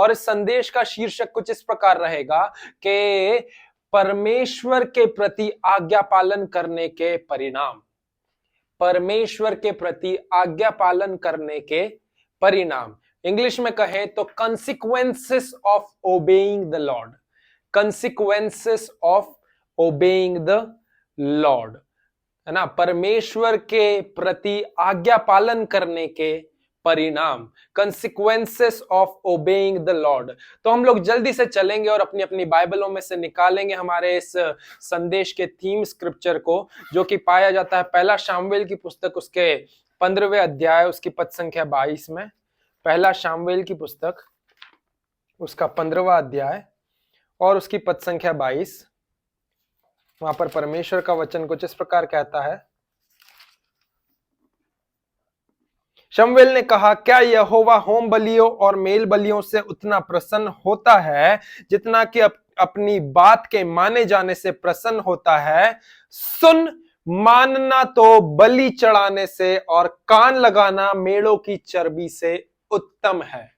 और इस संदेश का शीर्षक कुछ इस प्रकार रहेगा कि परमेश्वर के प्रति आज्ञा पालन करने के परिणाम। परमेश्वर के प्रति आज्ञा पालन करने के परिणाम। इंग्लिश में कहें तो consequences of obeying the Lord, consequences of obeying the Lord, है ना। परमेश्वर के प्रति आज्ञा पालन करने के परिणाम, consequences of obeying the Lord। तो हम लोग जल्दी से चलेंगे और अपनी अपनी बाइबलों में से निकालेंगे हमारे इस संदेश के थीम स्क्रिप्चर को, जो कि पाया जाता है पहला शामुएल की पुस्तक उसके 15वें अध्याय उसकी पद संख्या 22 में। पहला शामुएल की पुस्तक उसका 15वां अध्याय और उसकी पद संख्या 22। वहां पर परमेश्वर का वचन कुछ इस प्रकार कहता है, शमूएल ने कहा, क्या यहोवा होम बलियों और मेल बलियों से उतना प्रसन्न होता है जितना कि अपनी बात के माने जाने से प्रसन्न होता है? सुन, मानना तो बलि चढ़ाने से और कान लगाना मेढ़ों की चर्बी से उत्तम है।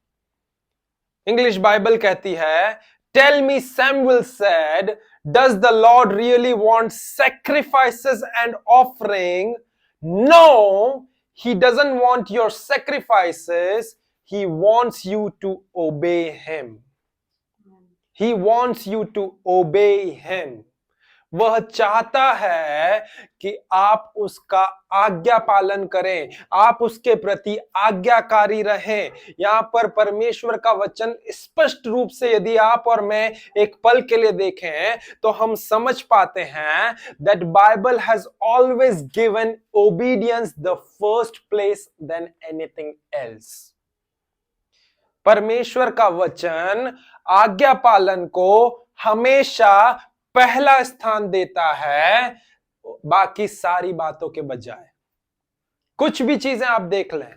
इंग्लिश बाइबल कहती है, tell me, Samuel said, does the Lord really want sacrifices and offering? No, he doesn't want your sacrifices. He wants you to obey him. He wants you to obey him. वह चाहता है कि आप उसका आज्ञा पालन करें, आप उसके प्रति आज्ञाकारी रहें। यहां पर परमेश्वर का वचन स्पष्ट रूप से यदि आप और मैं एक पल के लिए देखें तो हम समझ पाते हैं that Bible has always given obedience the first place than anything else। परमेश्वर का वचन आज्ञा पालन को हमेशा पहला स्थान देता है बाकी सारी बातों के बजाय। कुछ भी चीजें आप देख लें,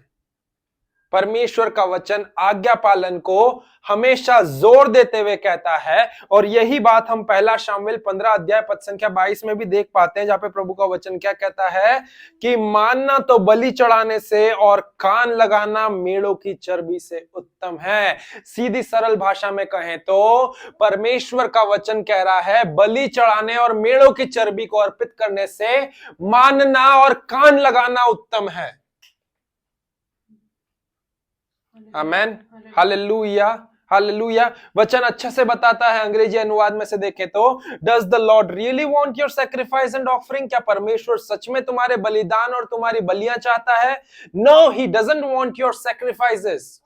परमेश्वर का वचन आज्ञा पालन को हमेशा जोर देते हुए कहता है। और यही बात हम पहला शामुएल 15 अध्याय पद संख्या 22 में भी देख पाते हैं, जहां पे प्रभु का वचन क्या कहता है कि मानना तो बलि चढ़ाने से और कान लगाना मेढ़ों की चर्बी से उत्तम है। सीधी सरल भाषा में कहें तो परमेश्वर का वचन कह रहा है बलि चढ़ाने और मेढ़ों की चर्बी को अर्पित करने से मानना और कान लगाना उत्तम है। आमेन, हालेलुया, हालेलुया। वचन अच्छा से बताता है, अंग्रेजी अनुवाद में से देखें तो, does the Lord really want your sacrifice and offering? क्या परमेश्वर सच में तुम्हारे बलिदान और तुम्हारी बलियां चाहता है? No, he doesn't want your sacrifices.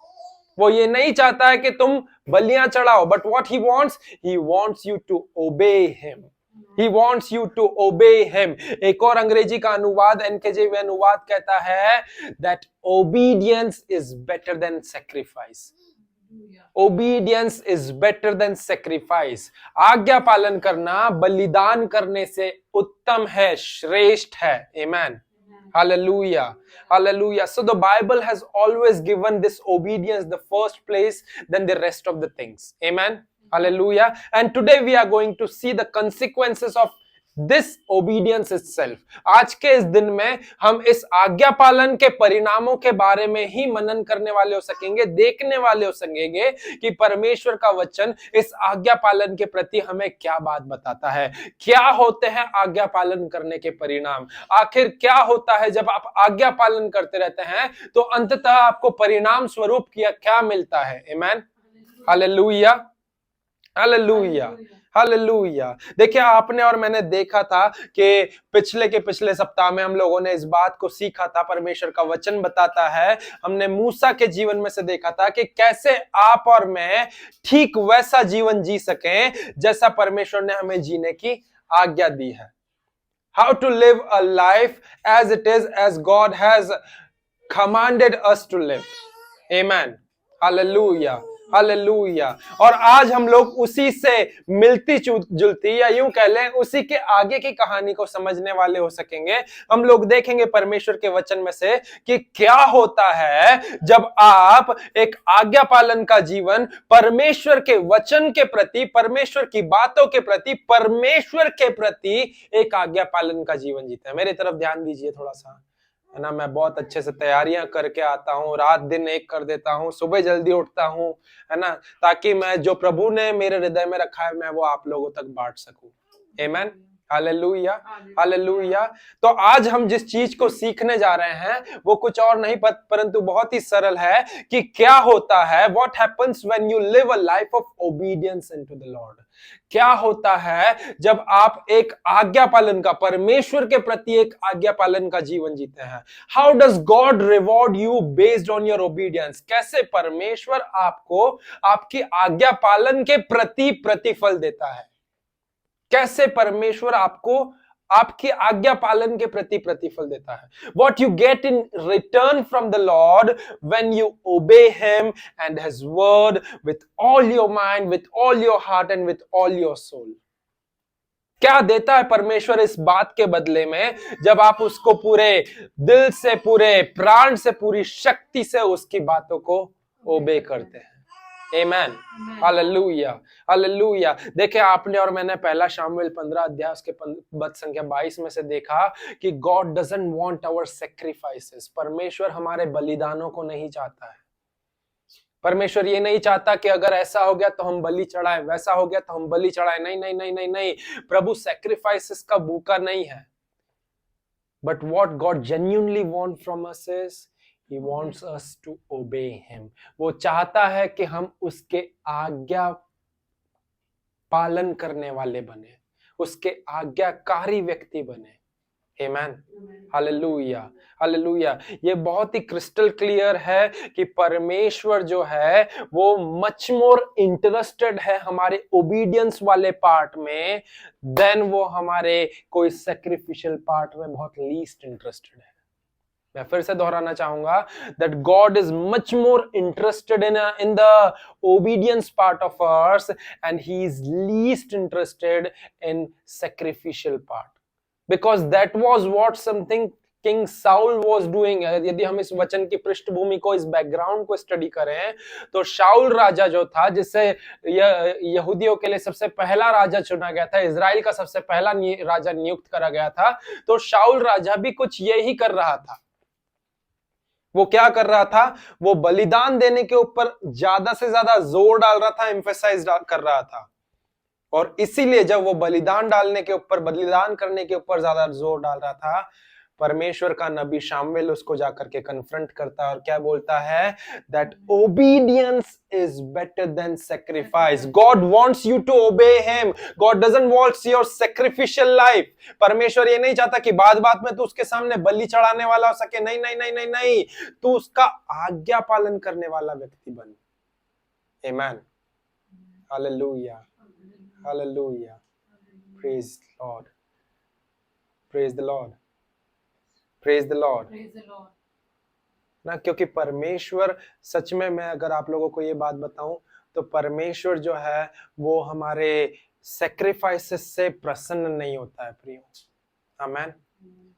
वो ये नहीं चाहता है कि तुम बलियां चढ़ाओ, but what he wants you to obey him. He wants you to obey him। एक और अंग्रेजी का अनुवाद, NKJV अनुवाद कहता है that obedience is better than sacrifice। Obedience is better than sacrifice। आज्ञा पालन करना बलिदान करने से उत्तम है, श्रेष्ठ है। Amen। Hallelujah, hallelujah। So the Bible has always given this obedience the first place than the rest of the things। Amen। Hallelujah। And today we are going to see the consequences of this obedience itself। आज के इस दिन में हम इस आज्ञा पालन के परिणामों के बारे में ही मनन करने वाले हो सकेंगे, देखने वाले हो सकेंगे कि परमेश्वर का वचन इस आज्ञा पालन के प्रति हमें क्या बात बताता है। क्या होते हैं आज्ञा पालन करने के परिणाम? आखिर क्या होता है जब आप आज्ञा पालन करते रहते हैं तो अंततः आपको परिणाम स्वरूप क्या मिलता है? आमेन, हालेलुया, हालेलुया, हालेलुया। देखिए, आपने और मैंने देखा था कि पिछले सप्ताह में हम लोगों ने इस बात को सीखा था, परमेश्वर का वचन बताता है, हमने मूसा के जीवन में से देखा था कि कैसे आप और मैं ठीक वैसा जीवन जी सकें जैसा परमेश्वर ने हमें जीने की आज्ञा दी है। How to live a life as it is, as God has commanded us to live। Amen, hallelujah, hallelujah. और आज हम लोग उसी से मिलती जुलती या यूं कह लें उसी के आगे की कहानी को समझने वाले हो सकेंगे। हम लोग देखेंगे परमेश्वर के वचन में से कि क्या होता है जब आप एक आज्ञा पालन का जीवन परमेश्वर के वचन के प्रति, परमेश्वर की बातों के प्रति, परमेश्वर के प्रति एक आज्ञा पालन का जीवन जीते हैं। मेरी तरफ ध्यान दीजिए थोड़ा सा। है ना, मैं बहुत अच्छे से तैयारियां करके आता हूँ, रात दिन एक कर देता हूँ, सुबह जल्दी उठता हूँ, है ना, ताकि मैं जो प्रभु ने मेरे हृदय में रखा है मैं वो आप लोगों तक बांट सकूं। आमेन, हालेलुया, हालेलुया। तो आज हम जिस चीज को सीखने जा रहे हैं वो कुछ और नहीं परंतु बहुत ही सरल है कि क्या होता है, what happens when you live a life of obedience into the Lord. क्या होता है जब आप एक आज्ञा पालन का, परमेश्वर के प्रति एक आज्ञा पालन का जीवन जीते हैं। How does God reward you based on your obedience. कैसे परमेश्वर आपको आपकी आज्ञा पालन के प्रति प्रतिफल देता है, कैसे परमेश्वर आपको आपकी आज्ञा पालन के प्रति प्रतिफल देता है। What you get in return from the Lord when you obey Him and His word with all your mind, with all your heart and with all your soul. क्या देता है परमेश्वर इस बात के बदले में जब आप उसको पूरे दिल से, पूरे प्राण से, पूरी शक्ति से उसकी बातों को ओबे करते हैं। आमेन, हालेलुया, हालेलुया। देखिए आपने और मैंने पहला शामुएल 15 अध्याय उसके पद संख्या 22 में से देखा कि God doesn't want our sacrifices. परमेश्वर हमारे बलिदानों को नहीं चाहता है। परमेश्वर ये नहीं चाहता कि अगर ऐसा हो गया तो हम बलि चढ़ाएं, वैसा हो गया तो हम बलि चढ़ाएं। नहीं नहीं नहीं नहीं नहीं, प्रभु सैक्रिफाइसेस का भूखा नहीं है। But what God genuinely want from us is He wants us to obey him. वो चाहता है कि हम उसके आज्ञा पालन करने वाले बने, उसके आज्ञाकारी व्यक्ति बने। Amen. Hallelujah, hallelujah. ये बहुत ही क्रिस्टल क्लियर है कि परमेश्वर जो है वो मच मोर इंटरेस्टेड है हमारे ओबीडियंस वाले पार्ट में देन वो हमारे कोई सैक्रिफिशियल पार्ट में बहुत लीस्ट इंटरेस्टेड है। मैं फिर से दोहराना चाहूंगा that God is much more interested in the obedience part of us and he is least interested in sacrificial part, because that was what something King Saul was doing. यदि हम इस वचन की पृष्ठभूमि को, इस बैकग्राउंड को स्टडी करें तो शाऊल राजा जो था, जिससे यहूदियों के लिए सबसे पहला राजा चुना गया था, इजराइल का सबसे पहला राजा नियुक्त करा गया था, तो शाऊल राजा भी कुछ यही कर रहा था। वो क्या कर रहा था, वो बलिदान देने के ऊपर ज्यादा से ज्यादा जोर डाल रहा था, एम्फेसाइज कर रहा था। और इसीलिए जब वो बलिदान करने के ऊपर ज्यादा जोर डाल रहा था, परमेश्वर का नबी शामुएल उसको जाकर के कन्फ्रंट करता है और क्या बोलता है, that obedience is better than sacrifice. God wants you to obey him, God doesn't wants your sacrificial life. परमेश्वर ये नहीं चाहता कि बात बात में तू उसके सामने बलि चढ़ाने वाला हो सके। नहीं नहीं नहीं नहीं नहीं, तू उसका आज्ञा पालन करने वाला व्यक्ति बन। Amen, hallelujah, hallelujah, praise lord, praise the lord, praise the lord ना। क्योंकि परमेश्वर सच में, मैं अगर आप लोगों को ये बात बताऊं तो परमेश्वर जो है वो हमारे सैक्रिफाइसेस से प्रसन्न नहीं होता है प्रियो। आमेन।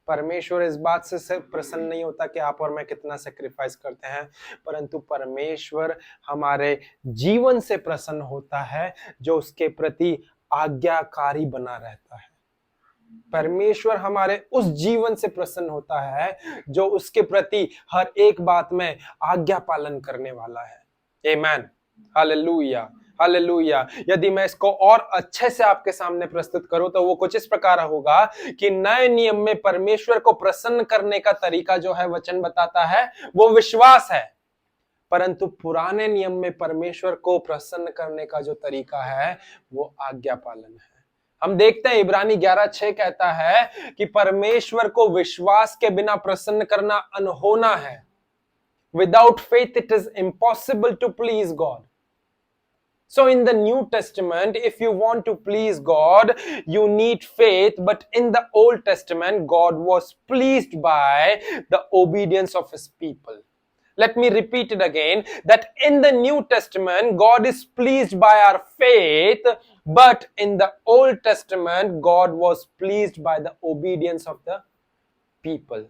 परमेश्वर इस बात से सिर्फ प्रसन्न नहीं होता कि आप और मैं कितना सैक्रिफाइस करते हैं, परंतु परमेश्वर हमारे जीवन से प्रसन्न होता है जो उसके प्रति आज्ञाकारी बना रहता है। परमेश्वर हमारे उस जीवन से प्रसन्न होता है जो उसके प्रति हर एक बात में आज्ञा पालन करने वाला है। आमेन, हालेलुया, हालेलुया। यदि मैं इसको और अच्छे से आपके सामने प्रस्तुत करूं तो वो कुछ इस प्रकार होगा कि नए नियम में परमेश्वर को प्रसन्न करने का तरीका जो है वचन बताता है वो विश्वास है, परंतु पुराने नियम में परमेश्वर को प्रसन्न करने का जो तरीका है वो आज्ञा पालन है। हम देखते हैं इब्रानी 11:6 कहता है कि परमेश्वर को विश्वास के बिना प्रसन्न करना अनहोना है। Without faith it is impossible to please God. So in the New Testament, if you want to please God, you need faith. But in the Old Testament, God was pleased by the obedience of His people. Let me repeat it again, that in the New Testament, God is pleased by our faith, but in the Old Testament, God was pleased by the obedience of the people.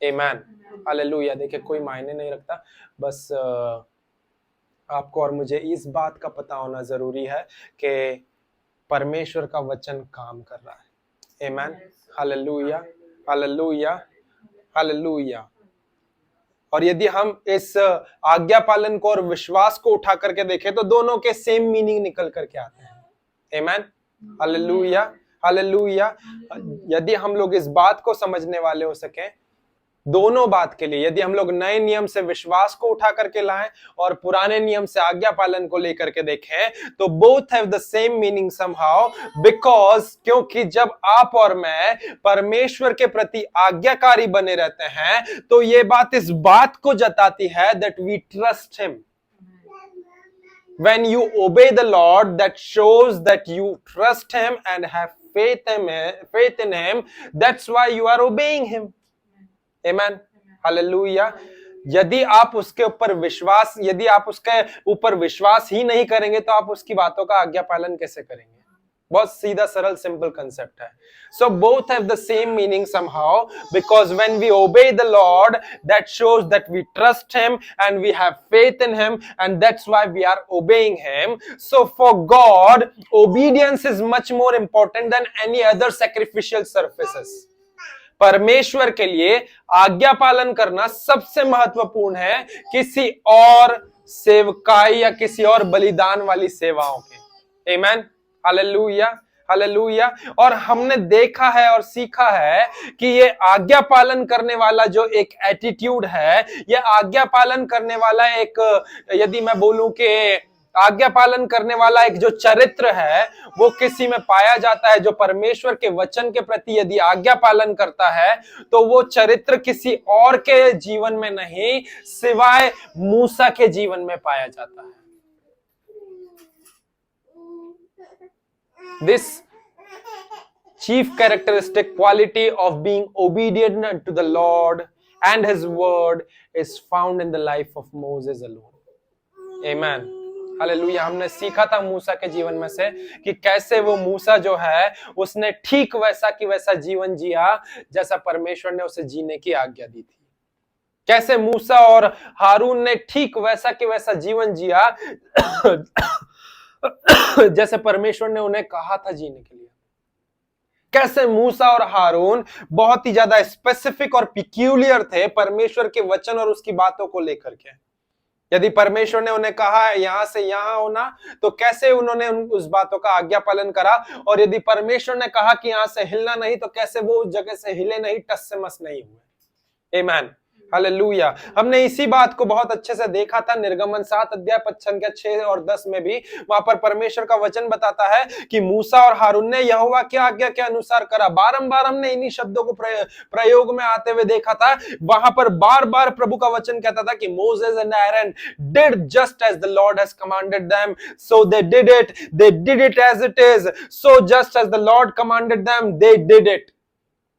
Amen. Hallelujah. देखिए कोई मायने नहीं रखता, बस आपको और मुझे इस बात का पता होना जरूरी है कि परमेश्वर का वचन काम कर रहा है। आमेन, हालेलुया, हालेलुया, हालेलुया। और यदि हम इस आज्ञा पालन को और विश्वास को उठा करके देखें तो दोनों के सेम मीनिंग निकल करके आते हैं। आमेन, हालेलुया, हालेलुया। यदि हम लोग इस बात को समझने वाले हो सके, दोनों बात के लिए यदि हम लोग नए नियम से विश्वास को उठा करके लाएं और पुराने नियम से आज्ञा पालन को लेकर के देखें, तो both have the same meaning somehow, because क्योंकि जब आप और मैं परमेश्वर के प्रति आज्ञाकारी बने रहते हैं तो ये बात इस बात को जताती है that we trust him. When you obey the Lord, that shows that you trust him and have faith in him. That's why you are obeying him. Amen. Hallelujah. यदि आप उसके ऊपर विश्वास, यदि आप उसके ऊपर विश्वास ही नहीं करेंगे तो आप उसकी बातों का आज्ञा पालन कैसे करेंगे? बहुत सीधा सरल सिंपल कंसेप्ट है। So both have the same meaning somehow, because when we obey the Lord, that shows that we trust him and we have faith in him, and that's why we are obeying him. So for God, obedience is much more important than any other sacrificial services. परमेश्वर के लिए आज्ञा पालन करना सबसे महत्वपूर्ण है किसी और सेवकाई या किसी और बलिदान वाली सेवाओं के। आमेन, हालेलुया, हालेलुया। और हमने देखा है और सीखा है कि ये आज्ञा पालन करने वाला जो एक एटीट्यूड है, ये आज्ञा पालन करने वाला एक, यदि मैं बोलूं कि आज्ञा पालन करने वाला एक जो चरित्र है वो किसी में पाया जाता है जो परमेश्वर के वचन के प्रति यदि आज्ञा पालन करता है तो वो चरित्र किसी और के जीवन में नहीं सिवाय मूसा के जीवन में पाया जाता है। This chief characteristic quality of being obedient to the Lord and his word is found in the life of Moses alone. Amen. Hallelujah. हमने सीखा था मूसा के जीवन में से कि कैसे वो मूसा जो है उसने ठीक वैसा की वैसा जीवन जिया जैसा परमेश्वर ने उसे जीने की आज्ञा दी थी। कैसे मूसा और हारून ने ठीक वैसा की वैसा जीवन जिया जैसे परमेश्वर ने उन्हें कहा था जीने के लिए। कैसे मूसा और हारून बहुत ही ज्यादा स्पेसिफिक और पिक्यूलियर थे परमेश्वर के वचन और उसकी बातों को लेकर के। यदि परमेश्वर ने उन्हें कहा है यहां से यहां होना तो कैसे उन्होंने उस बातों का आज्ञा पालन करा, और यदि परमेश्वर ने कहा कि यहां से हिलना नहीं तो कैसे वो उस जगह से हिले नहीं, टस से मस नहीं हुए। आमेन, हालेलुया। हमने इसी बात को बहुत अच्छे से देखा था निर्गमन 7 अध्याय 6 और 10 में भी। वहां पर परमेश्वर का वचन बताता है कि मूसा और हारून ने यहोवा की आज्ञा के अनुसार करा। बारंबार हमने इन्हीं शब्दों को प्रयोग में आते हुए देखा था। वहां पर बार बार प्रभु का वचन कहता था कि Moses and Aaron did just as the Lord has commanded them, so they did it as it is, so just as the Lord commanded them they did it.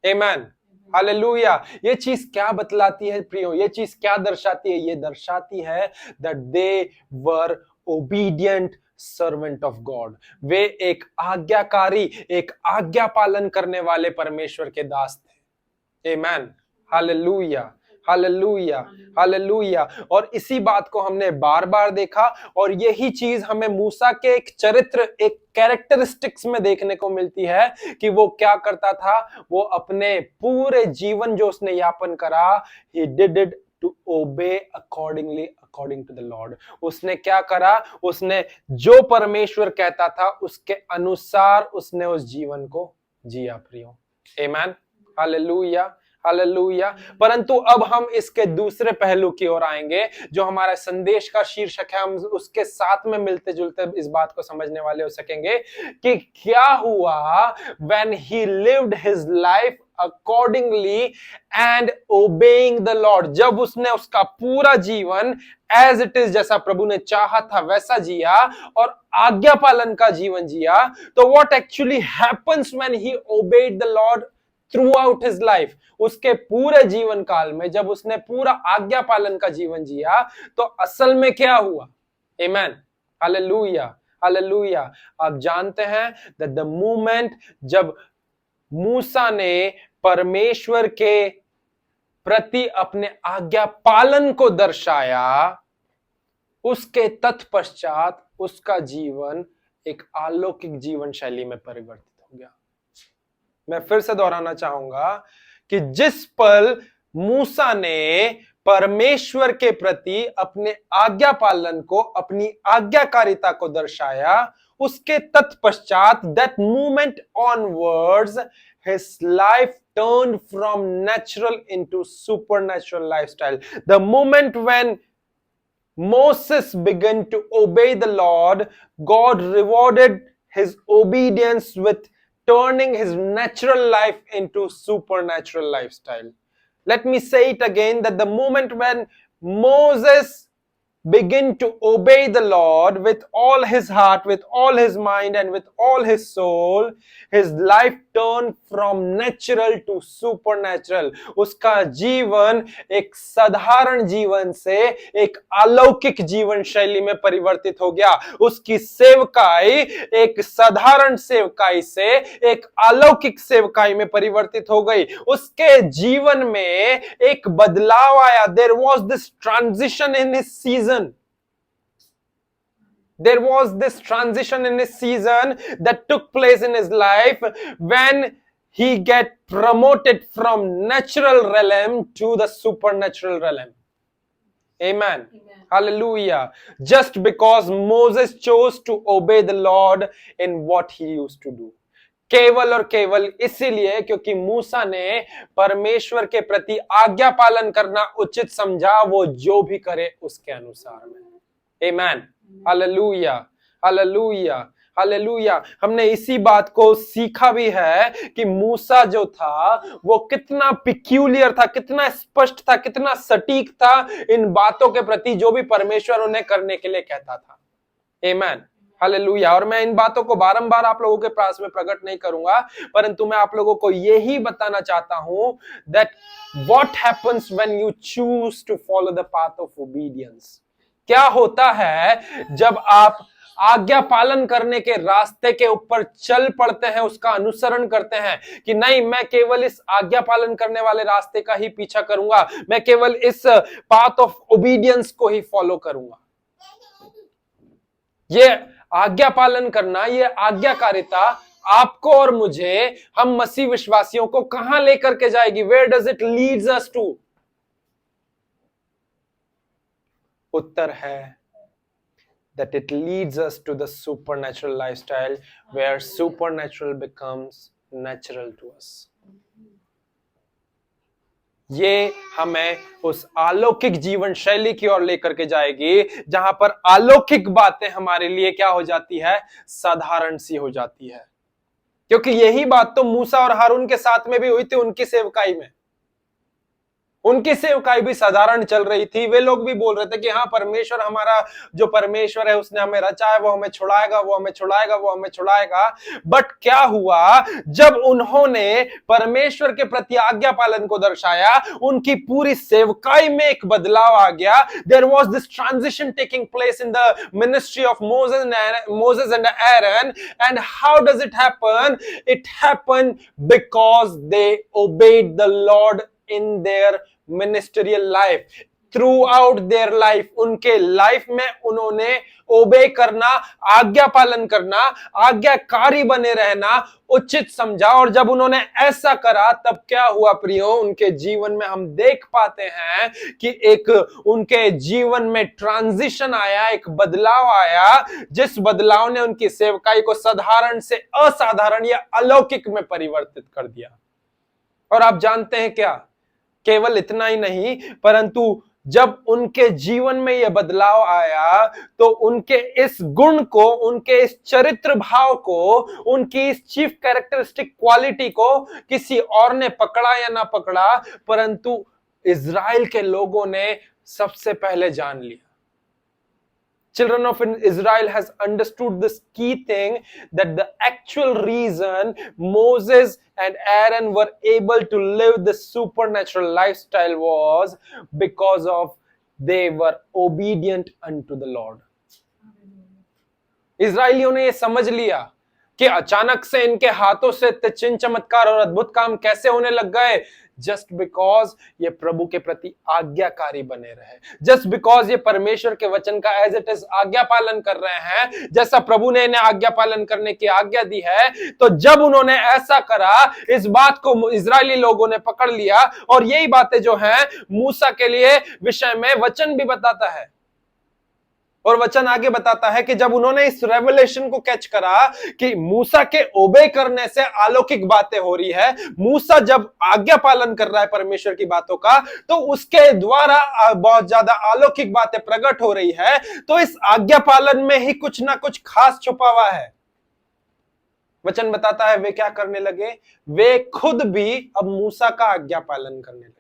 Amen, hallelujah. ये चीज क्या बतलाती है प्रियो? ये चीज क्या दर्शाती है? ये दर्शाती है that they were obedient servant of God. वे एक आज्ञाकारी, एक आज्ञा पालन करने वाले परमेश्वर के दास थे। Amen, hallelujah, hallelujah, hallelujah. और इसी बात को हमने बार बार देखा और यही चीज हमें मूसा के एक चरित्र, एक कैरेक्टरिस्टिक्स में देखने को मिलती है कि वो क्या करता था। वो अपने पूरे जीवन जो उसने यापन करा, he did it to obey according to the Lord। उसने क्या करा? उसने जो परमेश्वर कहता था उसके अनुसार उसने उस जीवन को जिया प्रियो। Amen, hallelujah, hallelujah. परंतु अब हम इसके दूसरे पहलू की ओर आएंगे जो हमारा संदेश का शीर्षक है। हम उसके साथ में मिलते जुलते इस बात को समझने वाले हो सकेंगे कि क्या हुआ when he lived his life accordingly and obeying the Lord। जब उसने उसका पूरा जीवन as it is, जैसा प्रभु ने चाहा था वैसा जिया और आज्ञा पालन का जीवन जिया, तो what actually happens when he obeyed the Lord throughout his life? उसके पूरे जीवन काल में जब उसने पूरा आज्ञा पालन का जीवन जिया तो असल में क्या हुआ? आमेन, हालेलुया, हालेलुया। आप जानते हैं that the moment जब मूसा ने परमेश्वर के प्रति अपने आज्ञा पालन को दर्शाया, उसके तत्पश्चात उसका जीवन एक अलौकिक जीवन शैली में परिवर्तित हो गया। मैं फिर से दोहराना चाहूंगा कि जिस पल मूसा ने परमेश्वर के प्रति अपने आज्ञा पालन को, अपनी आज्ञाकारिता को दर्शाया, उसके तत्पश्चात that movement onwards his life turned from natural into supernatural lifestyle. The moment when Moses began to obey the Lord, God rewarded his obedience with turning his natural life into supernatural lifestyle. Let me say it again, that the moment when Moses began to obey the Lord with all his heart, with all his mind, and with all his soul, his life turned from natural to supernatural. उसका जीवन एक साधारण जीवन से एक अलौकिक जीवन शैली में परिवर्तित हो गया। उसकी सेवकाई एक साधारण सेवकाई से एक अलौकिक सेवकाई में परिवर्तित हो गई। उसके जीवन में एक बदलाव आया। There was this transition in his season. There was this transition in his season that took place in his life when he get promoted from natural realm to the supernatural realm. Amen. Amen. Hallelujah. Just because Moses chose to obey the Lord in what he used to do. केवल और केवल इसीलिए क्योंकि मूसा ने परमेश्वर के प्रति आज्ञा पालन करना उचित समझा, वो जो भी करे उसके अनुसार में। Amen. Hallelujah, hallelujah, hallelujah. हमने इसी बात को सीखा भी है कि मूसा जो था वो कितना पिक्यूलियर था, कितना स्पष्ट था, कितना सटीक था इन बातों के प्रति जो भी परमेश्वर उन्हें करने के लिए कहता था। आमीन, हालेलुया। और मैं इन बातों को बारंबार आप लोगों के पास में प्रकट नहीं करूंगा, परंतु मैं आप लोगों को यही बताना चाहता हूं that what happens when you choose to follow the path of obedience। क्या होता है जब आप आज्ञा पालन करने के रास्ते के ऊपर चल पड़ते हैं, उसका अनुसरण करते हैं कि नहीं, मैं केवल इस आज्ञा पालन करने वाले रास्ते का ही पीछा करूंगा, मैं केवल इस पाथ ऑफ ओबीडियंस को ही फॉलो करूंगा। ये आज्ञा पालन करना, ये आज्ञाकारिता आपको और मुझे, हम मसीह विश्वासियों को कहां लेकर के जाएगी? Where does it leads us to? उत्तर है that it leads us to the supernatural lifestyle where supernatural becomes natural to us। ये हमें उस अलौकिक जीवन शैली की ओर लेकर के जाएगी जहां पर अलौकिक बातें हमारे लिए क्या हो जाती है? साधारण सी हो जाती है। क्योंकि यही बात तो मूसा और हारून के साथ में भी हुई थी उनकी सेवकाई में। उनकी सेवकाई भी साधारण चल रही थी। वे लोग भी बोल रहे थे कि हाँ, परमेश्वर, हमारा जो परमेश्वर है उसने हमें रचा है, वो हमें छुड़ाएगा, वो हमें छुड़ाएगा, वो हमें छुड़ाएगा। बट क्या हुआ जब उन्होंने परमेश्वर के प्रति आज्ञा पालन को दर्शाया, उनकी पूरी सेवकाई में एक बदलाव आ गया। There was this transition taking place in the ministry of Moses and Aaron. And how does it happen? It happen because they obeyed the Lord in their ministerial life, throughout their life। उनके life में उन्होंने ओबे करना, आज्ञा पालन करना, आज्ञाकारी बने रहना उचित समझा। और जब उन्होंने ऐसा करा तब क्या हुआ प्रियो? उनके जीवन में हम देख पाते हैं कि एक उनके जीवन में ट्रांजिशन आया, एक बदलाव आया, जिस बदलाव ने उनकी सेवकाई को साधारण से असाधारण या अलौकिक में परिवर्तित कर दिया। और आप जानते हैं क्या? केवल इतना ही नहीं, परंतु जब उनके जीवन में यह बदलाव आया तो उनके इस गुण को, उनके इस चरित्र भाव को, उनकी इस चीफ कैरेक्टरिस्टिक क्वालिटी को किसी और ने पकड़ा या ना पकड़ा, परंतु इजराइल के लोगों ने सबसे पहले जान लिया। Children of Israel has understood this key thing, that the actual reason Moses and Aaron were able to live the supernatural lifestyle was because of they were obedient unto the Lord। इजराइलियों ने ये समझ लिया कि अचानक से इनके हाथों से चिन्ह चमत्कार और अद्भुत काम कैसे होने लग गए? जस्ट बिकॉज ये प्रभु के प्रति आज्ञाकारी बने रहे, जस्ट बिकॉज ये परमेश्वर के वचन का एज इट इज आज्ञा पालन कर रहे हैं, जैसा प्रभु ने इन्हें आज्ञा पालन करने की आज्ञा दी है। तो जब उन्होंने ऐसा करा, इस बात को इजरायली लोगों ने पकड़ लिया, और यही बातें जो हैं मूसा के लिए विषय में वचन भी बताता है। और वचन आगे बताता है कि जब उन्होंने इस रेवलेशन को कैच करा कि मूसा के ओबे करने से अलौकिक बातें हो रही है, मूसा जब आज्ञा पालन कर रहा है परमेश्वर की बातों का, तो उसके द्वारा बहुत ज्यादा अलौकिक बातें प्रकट हो रही है। तो इस आज्ञा पालन में ही कुछ ना कुछ खास छुपा हुआ है। वचन बताता है वे क्या करने लगे? वे खुद भी अब मूसा का आज्ञा पालन करने लगे।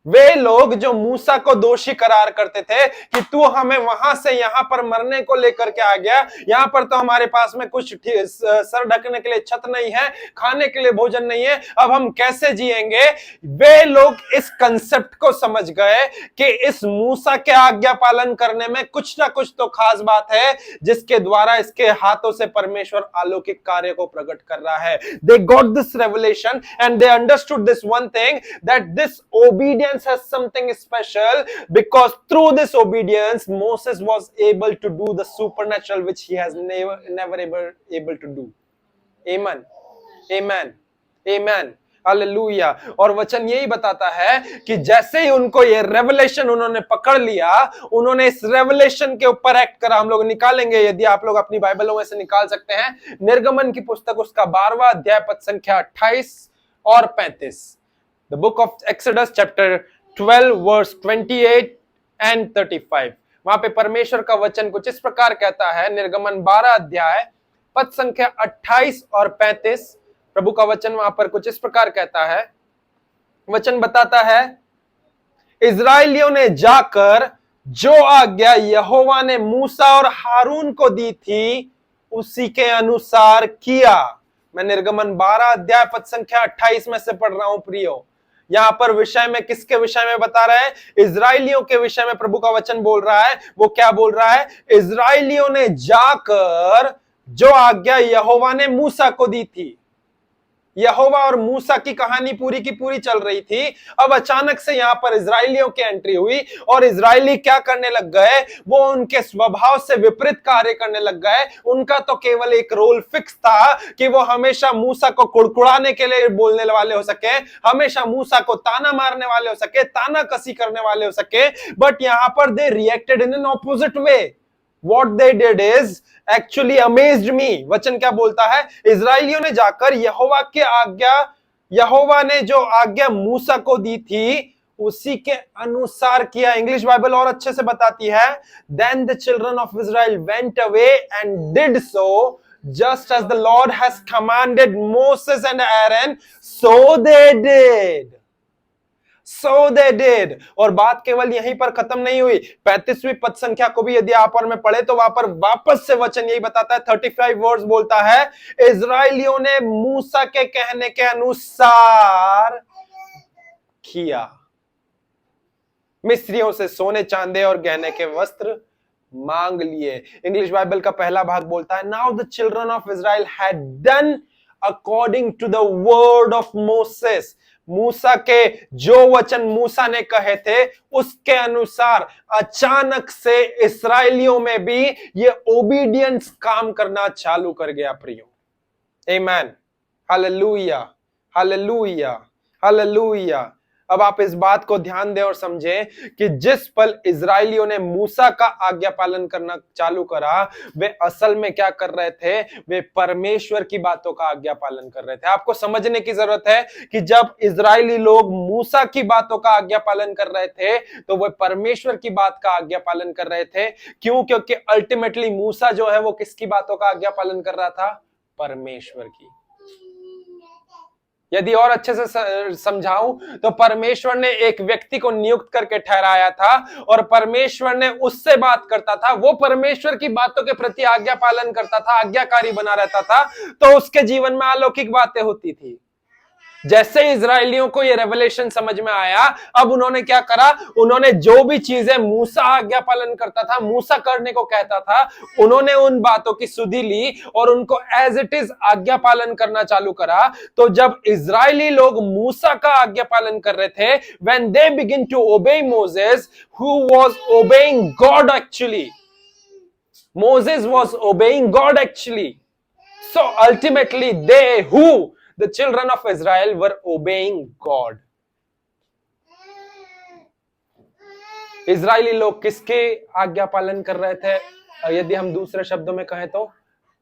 वे लोग जो मूसा को दोषी करार करते थे कि तू हमें वहां से यहां पर मरने को लेकर के आ गया, यहां पर तो हमारे पास में कुछ सर ढकने के लिए छत नहीं है, खाने के लिए भोजन नहीं है, अब हम कैसे जिएंगे? वे लोग इस कंसेप्ट को समझ गए कि इस मूसा के आज्ञा पालन करने में कुछ ना कुछ तो खास बात है, जिसके द्वारा इसके हाथों से परमेश्वर अलौकिक कार्य को प्रकट कर रहा है। They got this revelation and they understood this one thing, that this obedience has something special, because through this obedience Moses was able to do the supernatural which he has never able to do. Amen, amen, amen, hallelujah. और वचन यही बताता है कि जैसे ही उनको ये revelation उन्होंने पकड़ लिया, उन्होंने इस रेवलेशन के ऊपर एक्ट करा। हम लोग निकालेंगे, यदि आप लोग अपनी बाइबलों में से निकाल सकते हैं, निर्गमन की पुस्तक उसका 12वां अध्याय पद संख्या 28 और 35। The book of Exodus chapter 12 verse 28 and 35। वहां पे परमेश्वर का वचन कुछ इस प्रकार कहता है, निर्गमन 12 अध्याय पद संख्या 28 और 35। प्रभु का वचन वहां पर कुछ इस प्रकार कहता है। वचन बताता है, इजराइलियों ने जाकर जो आज्ञा यहोवा ने मूसा और हारून को दी थी उसी के अनुसार किया। मैं निर्गमन 12 अध्याय पद संख्या 28 में से पढ़ रहा हूं प्रियो। यहां पर विषय में किसके विषय में बता रहा है? इजराइलियों के विषय में प्रभु का वचन बोल रहा है। वो क्या बोल रहा है? इजराइलियों ने जाकर जो आज्ञा यहोवा ने मूसा को दी थी। यहोवा और मूसा की कहानी पूरी की पूरी चल रही थी। अब अचानक से यहां पर इजराइलियों की एंट्री हुई, और इजराइली क्या करने लग गए? वो उनके स्वभाव से विपरीत कार्य करने लग गए। उनका तो केवल एक रोल फिक्स था कि वो हमेशा मूसा को कुड़कुड़ाने के लिए बोलने वाले हो सके, हमेशा मूसा को ताना मारने वाले हो सके, ताना कसी करने वाले हो सके। बट यहां पर they reacted in an opposite way. What they did is actually amazed me। वचन क्या बोलता है? इजराइलियों ने जाकर यहोवा ने जो आज्ञा मूसा को दी थी उसी के अनुसार किया। इंग्लिश बाइबल और अच्छे से बताती है, Then the children of Israel went away and did so just as the Lord has commanded Moses and Aaron, so they did। So they did। और बात केवल यहीं पर खत्म नहीं हुई। 35वीं पद संख्या को भी यदि आप और में पढ़े तो वहां पर वापस से वचन यही बताता है। 35 वर्स बोलता है, इजराइलियों ने मूसा के कहने के अनुसार किया। मिस्रियों से सोने चांदी और गहने के वस्त्र मांग लिए। इंग्लिश बाइबल का पहला भाग बोलता है, now the children of Israel had done according to the word of Moses. मूसा के जो वचन मूसा ने कहे थे उसके अनुसार अचानक से इस्राएलियों में भी ये ओबीडियंस काम करना चालू कर गया प्रियो। Amen, hallelujah, hallelujah, hallelujah. अब आप इस बात को ध्यान दें और समझें कि जिस पल इजराइलियों ने मूसा का आज्ञा पालन करना चालू करा, वे असल में क्या कर रहे थे? वे परमेश्वर की बातों का आज्ञा पालन कर रहे थे। आपको समझने की जरूरत है कि जब इजरायली लोग मूसा की बातों का आज्ञा पालन कर रहे थे तो वे परमेश्वर की बात का आज्ञा पालन कर रहे थे। क्यों? क्योंकि अल्टीमेटली मूसा जो है वो किसकी बातों का आज्ञा पालन कर रहा था? परमेश्वर की। यदि और अच्छे से समझाऊं तो परमेश्वर ने एक व्यक्ति को नियुक्त करके ठहराया था और परमेश्वर ने उससे बात करता था। वो परमेश्वर की बातों के प्रति आज्ञा पालन करता था, आज्ञाकारी बना रहता था, तो उसके जीवन में अलौकिक बातें होती थी। जैसे इजरायलियों को ये रेवलेशन समझ में आया, अब उन्होंने क्या करा, उन्होंने जो भी चीजें मूसा आज्ञा पालन करता था, मूसा करने को कहता था, उन्होंने उन बातों की सुधि ली और उनको एज इट इज आज्ञा पालन करना चालू करा। तो जब इजरायली लोग मूसा का आज्ञा पालन कर रहे थे, when they begin to obey Moses who was obeying God actually, Moses was obeying God actually. So ultimately the children of Israel were obeying God. Israeli लोग किसके आज्ञा पालन कर रहे थे? यदि हम दूसरे शब्दों में कहें तो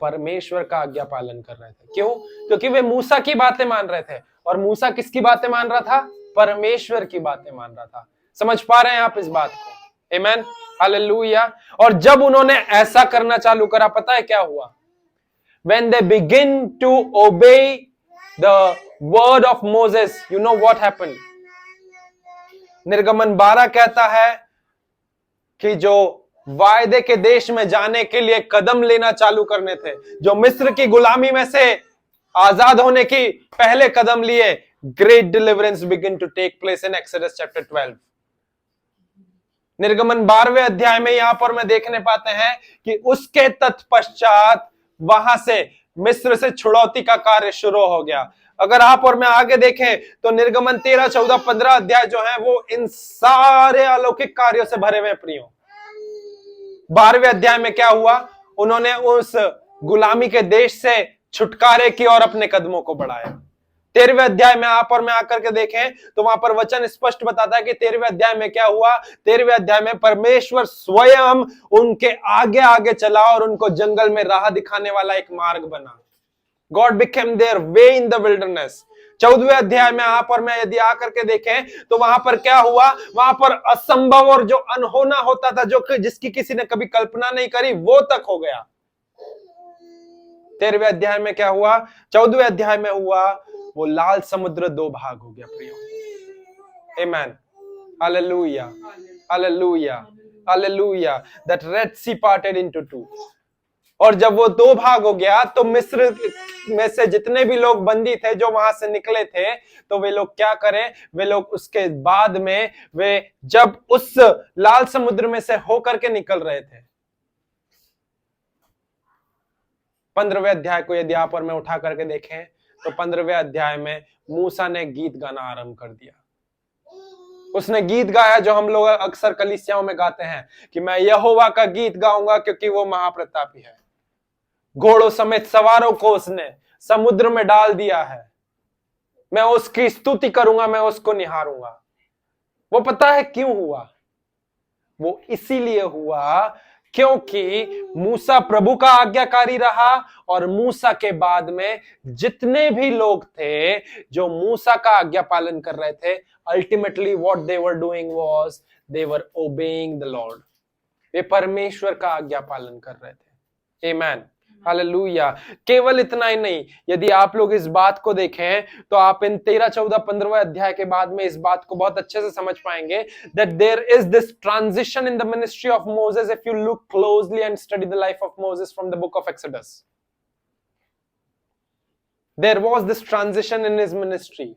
परमेश्वर का आज्ञा पालन कर रहे थे। क्यों? क्योंकि वे मूसा की बातें मान रहे थे, और मूसा किसकी बातें मान रहा था? परमेश्वर की बातें मान रहा था। समझ पा रहे हैं आप इस बात को? आमेन, हालेलुया। और जब उन्होंने ऐसा करना चालू करा, पता है क्या हुआ? When they begin to obey the word of Moses, you know what happened? निर्गमन 12 कहता है कि जो वायदे के देश में जाने के लिए कदम लेना चालू करने थे, जो मिस्र की गुलामी में से आजाद होने की पहले कदम लिए, great deliverance begin to take place in Exodus chapter 12. निर्गमन 12वें अध्याय में यहां पर मैं देखने पाते हैं कि उसके तत्पश्चात वहां से मिस्र से छुड़ौती का कार्य शुरू हो गया। अगर आप और मैं आगे देखें तो निर्गमन 13, 14, 15 अध्याय जो है वो इन सारे अलौकिक कार्यों से भरे हुए प्रियो। 12वें अध्याय में क्या हुआ? उन्होंने उस गुलामी के देश से छुटकारे की और अपने कदमों को बढ़ाया। 13वें अध्याय में आप और मैं आकर के देखें तो वहां पर वचन स्पष्ट बताता है कि 13वें अध्याय में क्या हुआ। 13वें अध्याय में परमेश्वर स्वयं उनके आगे आगे चला और उनको जंगल में राह दिखाने वाला एक मार्ग बना। God became their way in the wilderness. 14वें अध्याय में आप और मैं यदि आकर के देखें तो वहां पर क्या हुआ? वहां पर असंभव और जो अनहोना होता था, जो जिसकी किसी ने कभी कल्पना नहीं करी, वो तक हो गया। 13वें अध्याय में क्या हुआ? 14वें अध्याय में हुआ वो लाल समुद्र 2 भाग हो गया प्रियो। Amen, hallelujah, hallelujah, hallelujah. That Red Sea parted into 2। और जब वो 2 भाग हो गया तो मिस्र में से जितने भी लोग बंदी थे जो वहां से निकले थे, तो वे लोग क्या करें? वे लोग उसके बाद में वे जब उस लाल समुद्र में से होकर के निकल रहे थे, 15वें अध्याय को यदि आप और मैं उठा करके देखें तो 15वें अध्याय में मूसा ने गीत गाना आरंभ कर दिया। उसने गीत गाया जो हम लोग अक्सर कलीसियाओं में गाते हैं कि मैं यहोवा का गीत गाऊंगा क्योंकि वो महाप्रतापी है। घोड़ों समेत सवारों को उसने समुद्र में डाल दिया है, मैं उसकी स्तुति करूंगा, मैं उसको निहारूंगा। वो पता है क्यों हुआ? वो इसीलिए हुआ क्योंकि मूसा प्रभु का आज्ञाकारी रहा, और मूसा के बाद में जितने भी लोग थे जो मूसा का आज्ञा पालन कर रहे थे, ultimately what they were doing was they were obeying the Lord. वे परमेश्वर का आज्ञा पालन कर रहे थे। Amen, hallelujah. केवल इतना ही नहीं, यदि आप लोग इस बात को देखें तो आप इन 13, 14, 15वें अध्याय के बाद में इस बात को बहुत अच्छे से समझ पाएंगे that there is this transition in the ministry of Moses if you look closely and study the life of Moses from the book of Exodus. There was this transition in his ministry.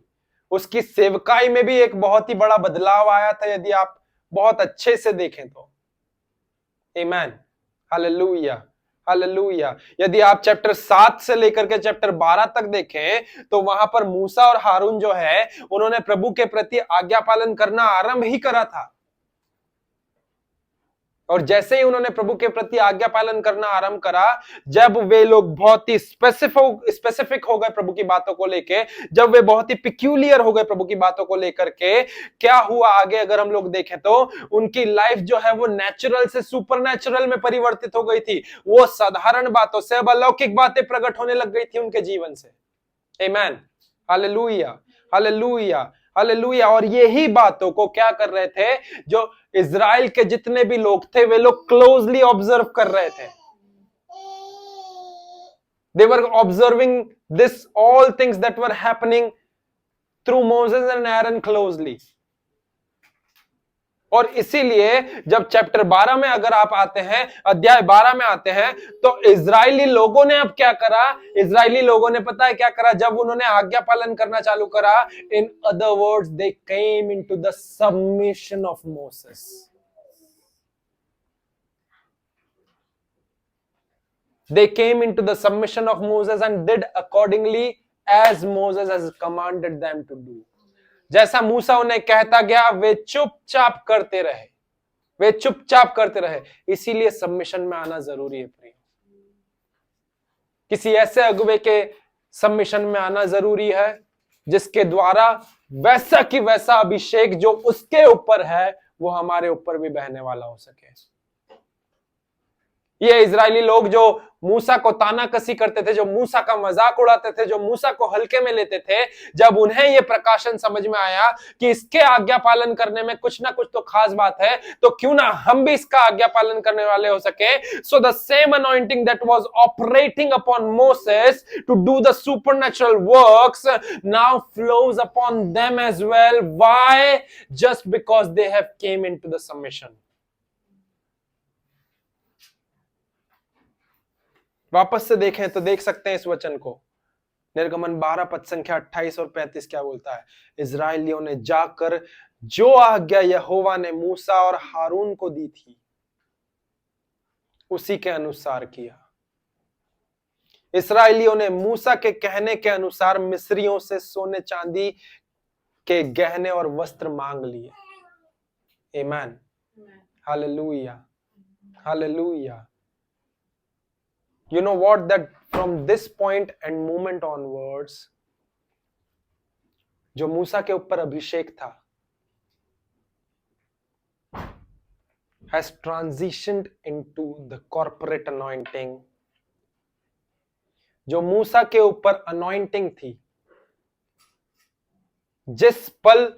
उसकी सेवकाई में भी एक बहुत ही बड़ा बदलाव आया था यदि आप बहुत अच्छे से देखें तो। आमेन, हालेलुया, हालेलुया। यदि आप चैप्टर 7 से लेकर के चैप्टर 12 तक देखें तो वहां पर मूसा और हारून जो है उन्होंने प्रभु के प्रति आज्ञा पालन करना आरंभ ही करा था, और जैसे ही उन्होंने प्रभु के प्रति आज्ञा पालन करना आरंभ करा, जब वे लोग बहुत ही स्पेसिफिक हो गए प्रभु की बातों को लेके, जब वे बहुत ही पिक्यूलियर हो गए प्रभु की बातों को लेकर के, क्या हुआ आगे अगर हम लोग देखें तो उनकी लाइफ जो है वो नेचुरल से सुपरनेचुरल में परिवर्तित हो गई थी। वो साधारण बातों से अब अलौकिक बातें प्रकट होने लग गई थी उनके जीवन से। आमेन, हालेलुया, हालेलुया, हालेलुया। और यही बातों को क्या कर रहे थे? जो इजराइल के जितने भी लोग थे वे लोग क्लोजली ऑब्जर्व कर रहे थे। They were observing this all things that were happening through Moses and Aaron closely. और इसीलिए जब चैप्टर 12 में अगर आप आते हैं, अध्याय 12 में आते हैं, तो इजरायली लोगों ने अब क्या करा? इजरायली लोगों ने पता है क्या करा? जब उन्होंने आज्ञा पालन करना चालू करा, in other words they came into the submission of Moses. They came into the submission of Moses and did accordingly as Moses has commanded them to do. जैसा मूसा उन्हें कहता गया वे चुपचाप करते रहे, वे चुपचाप करते रहे। इसीलिए सबमिशन में आना जरूरी है प्रिय। किसी ऐसे अगुवे के सबमिशन में आना जरूरी है जिसके द्वारा वैसा कि वैसा अभिषेक जो उसके ऊपर है वो हमारे ऊपर भी बहने वाला हो सके। ये इजरायली लोग जो मूसा को तानाकसी करते थे, जो मूसा का मजाक उड़ाते थे, जो मूसा को हल्के में लेते थे, जब उन्हें ये प्रकाशन समझ में आया कि इसके आज्ञा पालन करने में कुछ ना कुछ तो खास बात है, तो क्यों ना हम भी इसका आज्ञा पालन करने वाले हो सके। So the same anointing that was operating upon Moses to do the supernatural works now flows upon them as well. Why? Just because they have came into the submission. वापस से देखें तो देख सकते हैं इस वचन को। निर्गमन 12 पद संख्या 28 और 35 क्या बोलता है? इजरायलियों ने जाकर जो आज्ञा यहोवा ने मूसा और हारून को दी थी उसी के अनुसार किया। इस्राएलियों ने मूसा के कहने के अनुसार मिस्रियों से सोने चांदी के गहने और वस्त्र मांग लिए। आमीन, hallelujah, hallelujah. You know what? That from this point and moment onwards, जो मूसा के ऊपर अभिषेक था, has transitioned into the corporate anointing। जो मूसा के ऊपर anointing थी, जिस पल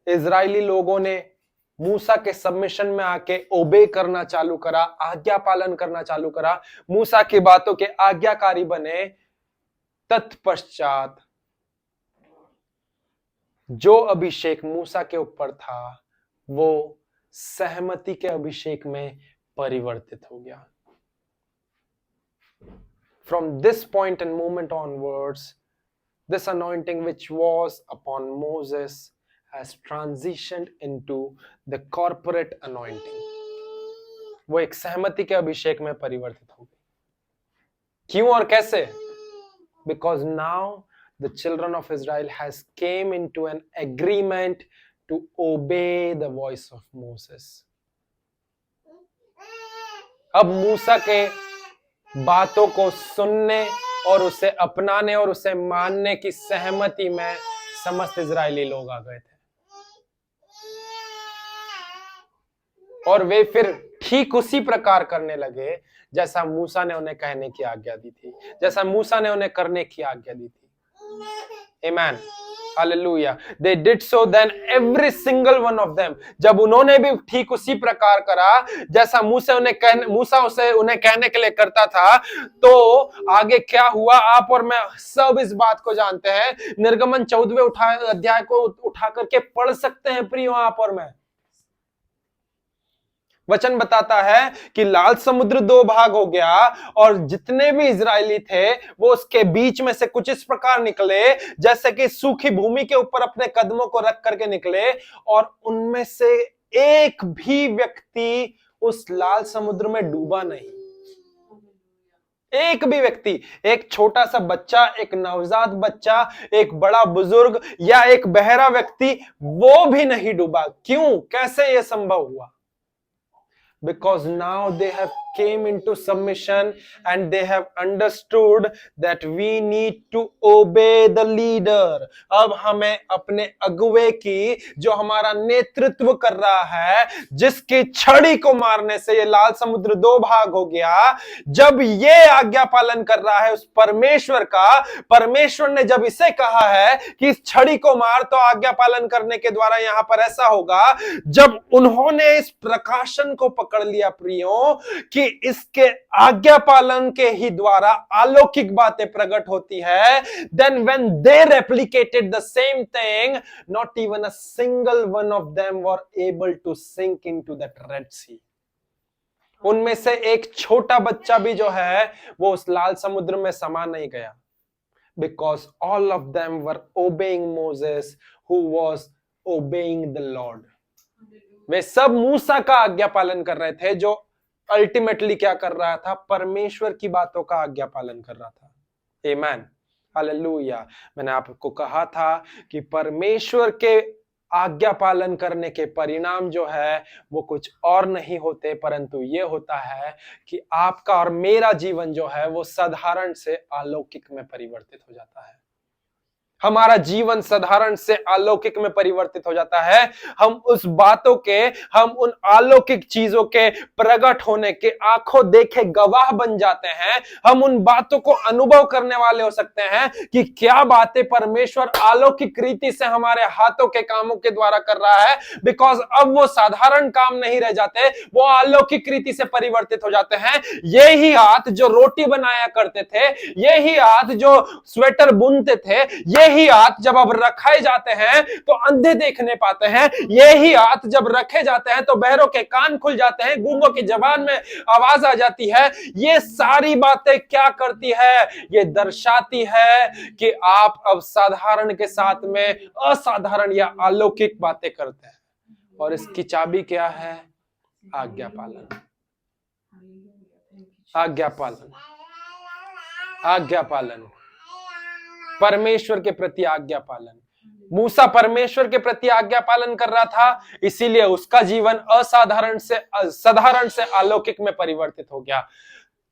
इजरायली लोगों ने मूसा के सबमिशन में आके ओबे करना चालू करा, आज्ञा पालन करना चालू करा, मूसा की बातों के आज्ञाकारी बने, तत्पश्चात जो अभिषेक मूसा के ऊपर था वो सहमति के अभिषेक में परिवर्तित हो गया। From this point and moment onwards, this anointing which was upon Moses has transitioned into the corporate anointing। वो एक सहमति के अभिषेक में परिवर्तित हो गई। क्यों और कैसे? Because now the children of Israel has came into an agreement to obey the voice of Moses। अब मूसा के बातों को सुनने और उसे अपनाने और उसे मानने की सहमति में समस्त इजरायली लोग आ गए थे। और वे फिर ठीक उसी प्रकार करने लगे जैसा मूसा ने उन्हें कहने की आज्ञा दी थी, जैसा मूसा ने उन्हें करने की आज्ञा दी थी। आमीन, hallelujah. They did so then every single one of them। जब उन्होंने भी ठीक उसी प्रकार करा जैसा मूसा उन्हें कहने के लिए करता था, तो आगे क्या हुआ आप और मैं सब इस बात को जानते हैं। निर्गमन 14वें अध्याय को उठा करके पढ़ सकते हैं प्रियो आप और मैं। वचन बताता है कि लाल समुद्र दो भाग हो गया और जितने भी इजरायली थे वो उसके बीच में से कुछ इस प्रकार निकले जैसे कि सूखी भूमि के ऊपर अपने कदमों को रख करके निकले, और उनमें से एक भी व्यक्ति उस लाल समुद्र में डूबा नहीं। एक भी व्यक्ति, एक छोटा सा बच्चा, एक नवजात बच्चा, एक बड़ा बुजुर्ग या एक बहरा व्यक्ति, वो भी नहीं डूबा। क्यों? कैसे यह संभव हुआ? Because now they have came into submission and they have understood that we need to obey the leader। अब हमें अपने अगुवे की, जो हमारा नेतृत्व कर रहा है, जिसकी छड़ी को मारने से ये लाल समुद्र दो भाग हो गया, जब ये आज्ञा पालन कर रहा है उस परमेश्वर का, परमेश्वर ने जब इसे कहा है कि इस छड़ी को मार, तो आज्ञा पालन करने के द्वारा यहां पर ऐसा होगा। जब उन्होंने इस प्रकाशन को पकड़ लिया प्रियो कि क्योंकि इसके आज्ञा पालन के ही द्वारा अलौकिक बातें प्रकट होती है। Then when they replicated the same thing, not even a single one of them were able to sink into that Red Sea. उनमें से एक छोटा बच्चा भी जो है वो उस लाल समुद्र में समा नहीं गया, because all of them were obeying Moses who was obeying the Lord. वे सब मूसा का आज्ञा पालन कर रहे थे, जो अल्टीमेटली क्या कर रहा था, परमेश्वर की बातों का आज्ञा पालन कर रहा था। आमेन, हालेलुया। मैंने आपको कहा था कि परमेश्वर के आज्ञा पालन करने के परिणाम जो है वो कुछ और नहीं होते, परंतु ये होता है कि आपका और मेरा जीवन जो है वो साधारण से अलौकिक में परिवर्तित हो जाता है। हमारा जीवन साधारण से अलौकिक में परिवर्तित हो जाता है। हम उस बातों के, हम उन अलौकिक चीजों के प्रकट होने के आंखों देखे गवाह बन जाते हैं। हम उन बातों को अनुभव करने वाले हो सकते हैं कि क्या बातें परमेश्वर अलौकिक रीति से हमारे हाथों के कामों के द्वारा कर रहा है। बिकॉज अब वो साधारण काम नहीं रह जाते, वो अलौकिक रीति से परिवर्तित हो जाते हैं। ये ही हाथ जो रोटी बनाया करते थे, ये ही हाथ जो स्वेटर बुनते थे, ये ही हाथ जब अब रखाए जाते हैं तो अंधे देखने पाते हैं। ये ही हाथ जब रखे जाते हैं तो बहरों के कान खुल जाते हैं, गूंगों की जबान में आवाज आ जाती है। ये सारी बातें क्या करती है? ये दर्शाती है कि आप अब साधारण के साथ में असाधारण या अलौकिक बातें करते हैं। और इसकी चाबी क्या है? आज्ञा पालन, आज्ञा पालन, आज्ञा पालन, परमेश्वर के प्रति आज्ञा पालन। मूसा परमेश्वर के प्रति आज्ञा पालन कर रहा था, इसीलिए उसका जीवन असाधारण से साधारण से अलौकिक में परिवर्तित हो गया।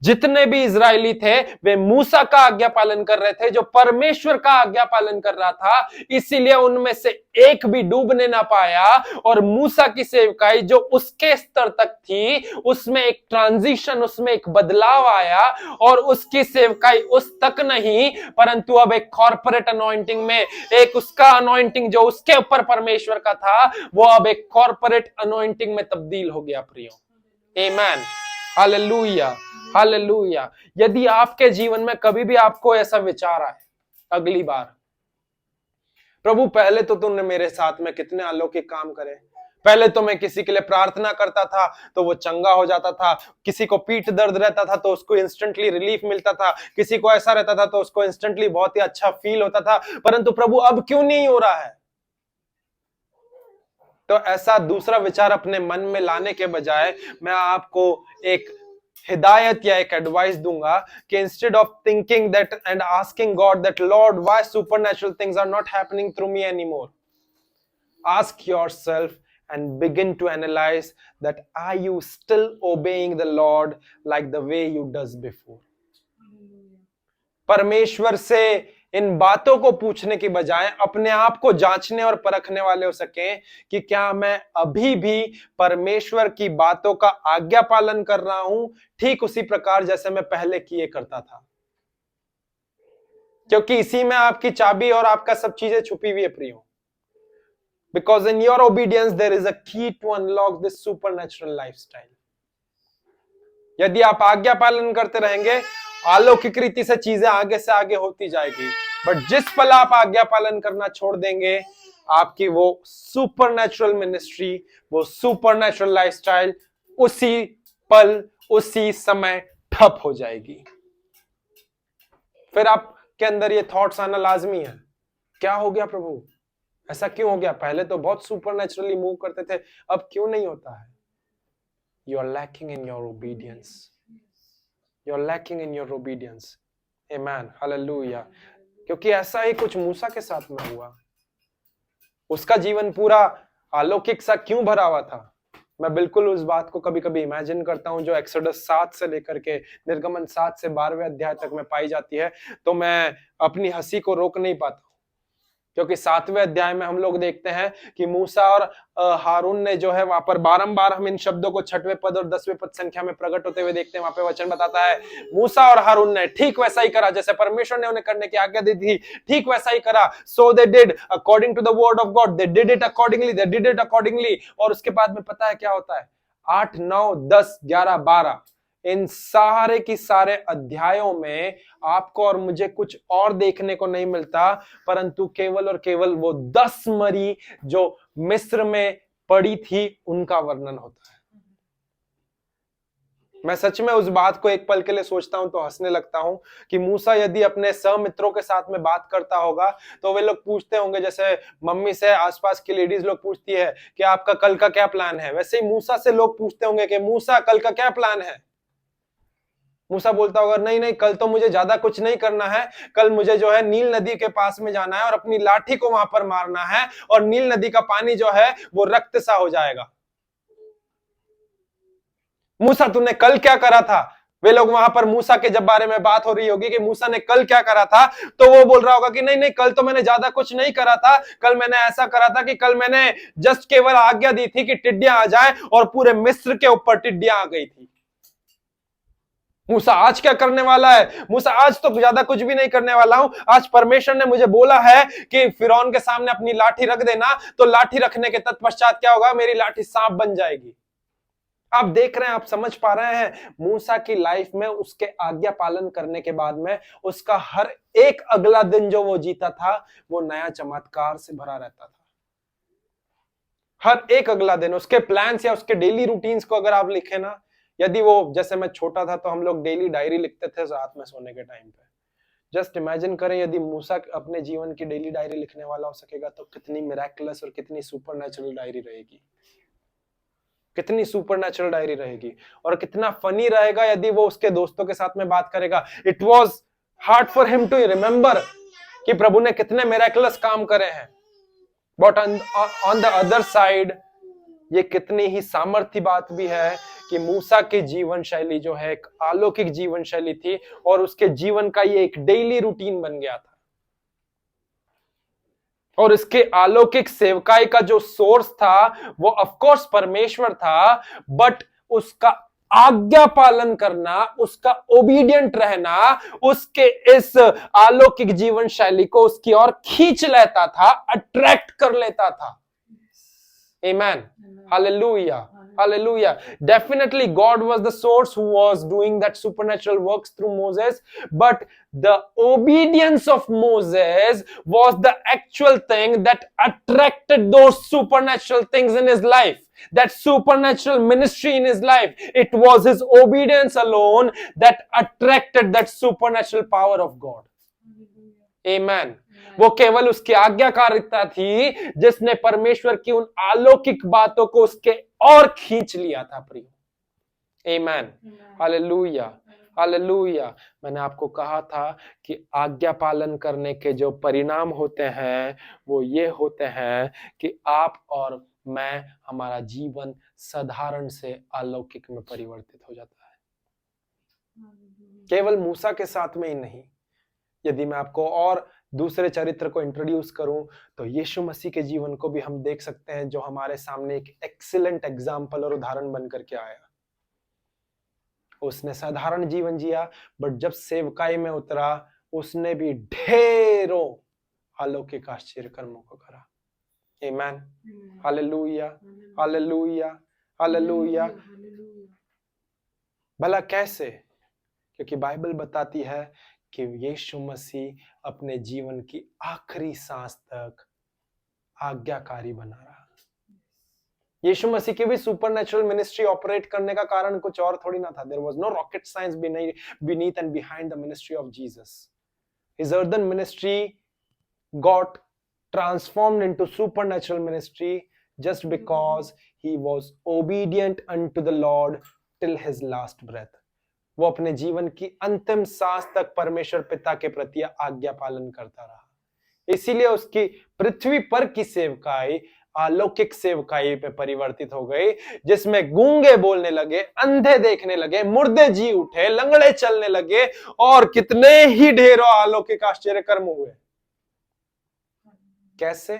जितने भी इजरायली थे वे मूसा का आज्ञा पालन कर रहे थे, जो परमेश्वर का आज्ञा पालन कर रहा था, इसीलिए उनमें से एक भी डूबने ना पाया। और मूसा की सेवकाई जो उसके स्तर तक थी, उसमें एक ट्रांजिशन, उसमें एक बदलाव आया। और उसकी सेवकाई उस तक नहीं, परंतु अब एक कॉर्पोरेट अनॉइंटिंग में, एक उसका अनॉइंटिंग जो उसके ऊपर परमेश्वर का था, वो अब एक कॉर्पोरेट अनॉइंटिंग में तब्दील हो गया प्रियो। Amen, hallelujah, hallelujah. यदि आपके जीवन में कभी भी आपको ऐसा विचार आए अगली बार, प्रभु पहले तो तुमने मेरे साथ में कितने अलौकिक काम करे, पहले तो मैं किसी के लिए प्रार्थना करता था तो वो चंगा हो जाता था, किसी को पीठ दर्द रहता था तो उसको इंस्टेंटली रिलीफ मिलता था, किसी को ऐसा रहता था तो उसको इंस्टेंटली बहुत ही अच्छा फील होता था, परंतु प्रभु अब क्यों नहीं हो रहा है? तो ऐसा दूसरा विचार अपने मन में लाने के बजाय मैं आपको एक हिदायत या एक एडवाइस दूंगा कि instead of thinking that and asking God that Lord why supernatural things are not happening through me anymore, ask yourself and begin to analyze that are you still obeying the Lord like the way you does before. परमेश्वर से इन बातों को पूछने की बजाय अपने आप को जांचने और परखने वाले हो सके कि क्या मैं अभी भी परमेश्वर की बातों का आज्ञा पालन कर रहा हूं, ठीक उसी प्रकार जैसे मैं पहले किए करता था। क्योंकि इसी में आपकी चाबी और आपका सब चीजें छुपी हुई है प्रियो। Because in your obedience there is a key to unlock this supernatural lifestyle. यदि आप आज्ञा पालन करते रहेंगे, अलौकिक रीति से चीजें आगे से आगे होती जाएगी। बट जिस पल आप आज्ञा पालन करना छोड़ देंगे, आपकी वो सुपरनैचुरल मिनिस्ट्री, वो सुपरनैचुरल लाइफस्टाइल उसी पल, उसी समय ठप हो जाएगी। फिर आपके अंदर ये थॉट्स आना लाजमी है, क्या हो गया प्रभु, ऐसा क्यों हो गया? पहले तो बहुत सुपरनैचुरली मूव करते थे, अब क्यों नहीं होता है? You are lacking in your obedience. You are lacking in your obedience. Amen. Hallelujah. क्योंकि ऐसा ही कुछ मूसा के साथ में हुआ। उसका जीवन पूरा अलौकिक सा क्यों भरा हुआ था? मैं बिल्कुल उस बात को कभी कभी इमेजिन करता हूं जो एक्सोडस 7 से लेकर के निर्गमन 7 से 12वें अध्याय तक में पाई जाती है, तो मैं अपनी हंसी को रोक नहीं पाता। क्योंकि 7वें अध्याय में हम लोग देखते हैं कि मूसा और हारून ने जो है वहां पर बारंबार हम इन शब्दों को 6वें पद और 10वें पद संख्या में प्रकट होते हुए देखते हैं। वहां पे वचन बताता है, मूसा और हारून ने ठीक वैसा ही करा जैसे परमेश्वर ने उन्हें करने की आज्ञा दी थी, ठीक वैसा ही करा। So they did according to the word of God, they did it accordingly, they did it accordingly. और उसके बाद में पता है क्या होता है? 8, 9, 10, 11, 12 इन सारे की सारे अध्यायों में आपको और मुझे कुछ और देखने को नहीं मिलता, परंतु केवल और केवल वो 10 मरी जो मिस्र में पड़ी थी उनका वर्णन होता है। मैं सच में उस बात को एक पल के लिए सोचता हूं तो हंसने लगता हूं कि मूसा यदि अपने सहमित्रों के साथ में बात करता होगा तो वे लोग पूछते होंगे, जैसे मम्मी से आसपास की लेडीज लोग पूछती है कि आपका कल का क्या प्लान है, वैसे ही मूसा से लोग पूछते होंगे कि मूसा कल का क्या प्लान है। मूसा बोलता होगा नहीं नहीं, कल तो मुझे ज्यादा कुछ नहीं करना है, कल मुझे जो है नील नदी के पास में जाना है और अपनी लाठी को वहां पर मारना है और नील नदी का पानी जो है वो रक्त सा हो जाएगा। मूसा तूने कल क्या करा था? वे लोग वहां पर मूसा के जब बारे में बात हो रही होगी कि मूसा ने कल क्या करा था, तो वो बोल रहा होगा कि नहीं नहीं, कल तो मैंने ज्यादा कुछ नहीं करा था, कल मैंने ऐसा करा था कि कल मैंने जस्ट केवल आज्ञा दी थी कि टिड्डियां आ जाए और पूरे मिस्र के ऊपर टिड्डियां आ गई थी। मूसा आज क्या करने वाला है? मूसा आज तो ज्यादा कुछ भी नहीं करने वाला हूं, आज परमेश्वर ने मुझे बोला है कि फिरौन के सामने अपनी लाठी रख देना, तो लाठी रखने के तत्पश्चात क्या होगा? मेरी लाठी सांप बन जाएगी। आप देख रहे हैं, आप समझ पा रहे हैं, मूसा की लाइफ में उसके आज्ञा पालन करने के बाद में उसका हर एक अगला दिन जो वो जीता था वो नया चमत्कार से भरा रहता था। हर एक अगला दिन उसके प्लान्स या उसके डेली रूटीन्स को अगर आप लिखे ना, यदि वो, जैसे मैं छोटा था तो हम लोग डेली डायरी लिखते थे रात में सोने के टाइम पे। जस्ट इमेजिन करें यदि मूसा अपने जीवन की डेली डायरी लिखने वाला हो सकेगा तो कितनी मिराकुलस और कितनी सुपरनैचुरल डायरी रहेगी, कितनी सुपरनैचुरल डायरी रहेगी। और कितना फनी रहेगा यदि वो उसके दोस्तों के साथ में बात करेगा। It was hard for him to remember कि प्रभु ने कितने मिराकुलस काम करे हैं, but on the other side ये कितनी ही सामर्थ्य बात भी है कि मूसा की जीवन शैली जो है एक अलौकिक जीवन शैली थी और उसके जीवन का ये एक डेली रूटीन बन गया था। और इसके अलौकिक सेवकाई का जो सोर्स था वो ऑफ कोर्स परमेश्वर था, बट उसका आज्ञा पालन करना, उसका ओबीडियंट रहना उसके इस अलौकिक जीवन शैली को उसकी ओर खींच लेता था, अट्रैक्ट कर लेता था। Amen. Hallelujah. Hallelujah. Definitely God was the source who was doing that supernatural works through Moses, but the obedience of Moses was the actual thing that attracted those supernatural things in his life, that supernatural ministry in his life. It was his obedience alone that attracted that supernatural power of God. Amen. वो केवल उसकी आज्ञाकारिता थी जिसने परमेश्वर की उन अलौकिक बातों को उसके और खींच लिया था प्रिय। आमेन। Hallelujah, hallelujah. मैंने आपको कहा था कि आज्ञा पालन करने के जो परिणाम होते हैं वो ये होते हैं कि आप और मैं, हमारा जीवन साधारण से अलौकिक में परिवर्तित हो जाता है। केवल मूसा के साथ में ही नहीं, यदि मैं आपको और दूसरे चरित्र को इंट्रोड्यूस करूं तो यीशु मसीह के जीवन को भी हम देख सकते हैं, जो हमारे सामने एक एक्सीलेंट एग्जाम्पल और उदाहरण बनकर के आया। उसने साधारण जीवन जिया, बट जब सेवकाई में उतरा उसने भी ढेरों अलौकिक आश्चर्य कर्मों को करा। आमेन। Hallelujah, hallelujah, hallelujah. भला कैसे? क्योंकि बाइबल बताती है कि यीशु मसीह अपने जीवन की आखिरी सांस तक आज्ञाकारी बना रहा। यीशु मसीह की भी सुपरनैचुरल मिनिस्ट्री ऑपरेट करने का कारण कुछ और थोड़ी ना था। There was no rocket science beneath and behind the ministry of Jesus. His earthen ministry got transformed into supernatural ministry just because he was obedient unto the Lord till his last breath. वो अपने जीवन की अंतिम सांस तक परमेश्वर पिता के प्रति आज्ञा पालन करता रहा। इसीलिए उसकी पृथ्वी पर की सेवकाई अलौकिक सेवकाई पे परिवर्तित हो गई, जिसमें गूंगे बोलने लगे, अंधे देखने लगे, मुर्दे जी उठे, लंगड़े चलने लगे और कितने ही ढेरों अलौकिक आश्चर्य कर्म हुए। कैसे?